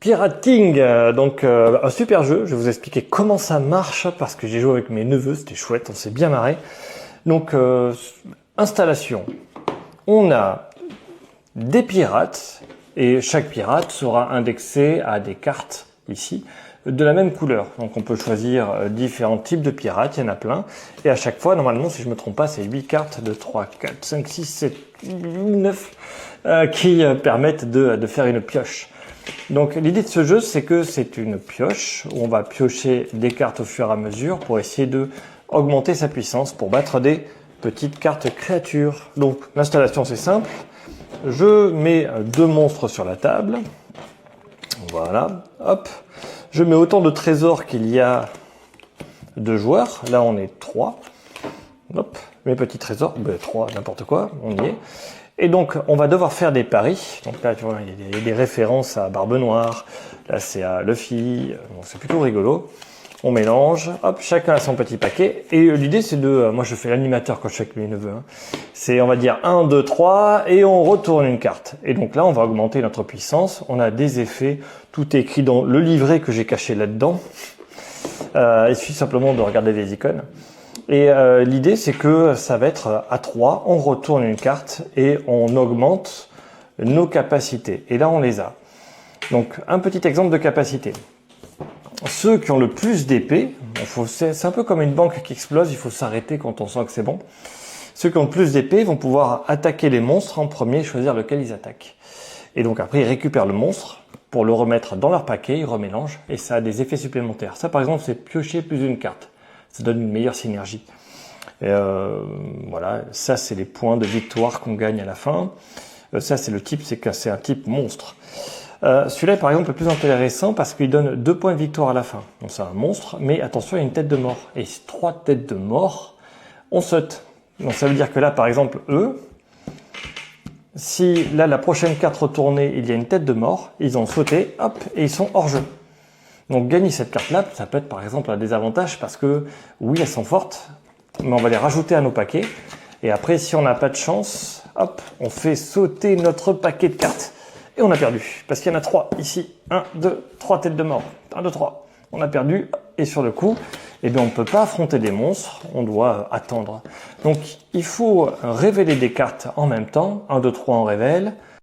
Pirating, un super jeu. Je vais vous expliquer comment ça marche parce que j'ai joué avec mes neveux, c'était chouette, on s'est bien marré. Donc, installation. On a des pirates et chaque pirate sera indexé à des cartes ici de la même couleur. Donc on peut choisir différents types de pirates, il y en a plein. Et à chaque fois, normalement, si je ne me trompe pas, c'est 8 cartes de 3, 4, 5, 6, 7, 9 qui permettent de faire une pioche. Donc l'idée de ce jeu, c'est que c'est une pioche où on va piocher des cartes au fur et à mesure pour essayer de augmenter sa puissance pour battre des petites cartes créatures. Donc l'installation, c'est simple. Je mets 2 monstres sur la table. Voilà, hop. Je mets autant de trésors qu'il y a de joueurs. Là, on est 3. Hop, mes petits trésors, 3, n'importe quoi, on y est. Et donc, on va devoir faire des paris. Donc là, tu vois, il y a des références à Barbe Noire. Là, c'est à Luffy. Donc, c'est plutôt rigolo. On mélange. Hop, chacun a son petit paquet. Et l'idée, c'est de... moi, je fais l'animateur quand je suis avec mes neveux. Hein. C'est, on va dire, 1, 2, 3, et on retourne une carte. Et donc là, on va augmenter notre puissance. On a des effets. Tout est écrit dans le livret que j'ai caché là-dedans. Il suffit simplement de regarder les icônes. Et l'idée, c'est que ça va être à 3, on retourne une carte et on augmente nos capacités. Et là, on les a. Donc, un petit exemple de capacité. Ceux qui ont le plus d'épée, c'est un peu comme une banque qui explose, il faut s'arrêter quand on sent que c'est bon. Ceux qui ont le plus d'épée vont pouvoir attaquer les monstres en premier, choisir lequel ils attaquent. Et donc après, ils récupèrent le monstre pour le remettre dans leur paquet, ils remélangent, et ça a des effets supplémentaires. Ça, par exemple, c'est piocher plus d'une carte. Ça donne une meilleure synergie. Et voilà, ça c'est les points de victoire qu'on gagne à la fin. Ça c'est le type, c'est un type monstre. Celui-là par exemple est plus intéressant parce qu'il donne 2 points de victoire à la fin. Donc c'est un monstre, mais attention, il y a une tête de mort. Et 3 têtes de mort, on saute. Donc ça veut dire que là par exemple eux, si là la prochaine carte retournée, il y a une tête de mort, ils ont sauté, hop, et ils sont hors jeu. Donc gagner cette carte-là, ça peut être par exemple un désavantage parce que oui, elles sont fortes, mais on va les rajouter à nos paquets. Et après, si on n'a pas de chance, hop, on fait sauter notre paquet de cartes. Et on a perdu, parce qu'il y en a 3 ici. 1, 2, 3 têtes de mort. 1, 2, 3. On a perdu, et sur le coup, eh bien, on ne peut pas affronter des monstres, on doit attendre. Donc il faut révéler des cartes en même temps. 1, 2, 3, on révèle.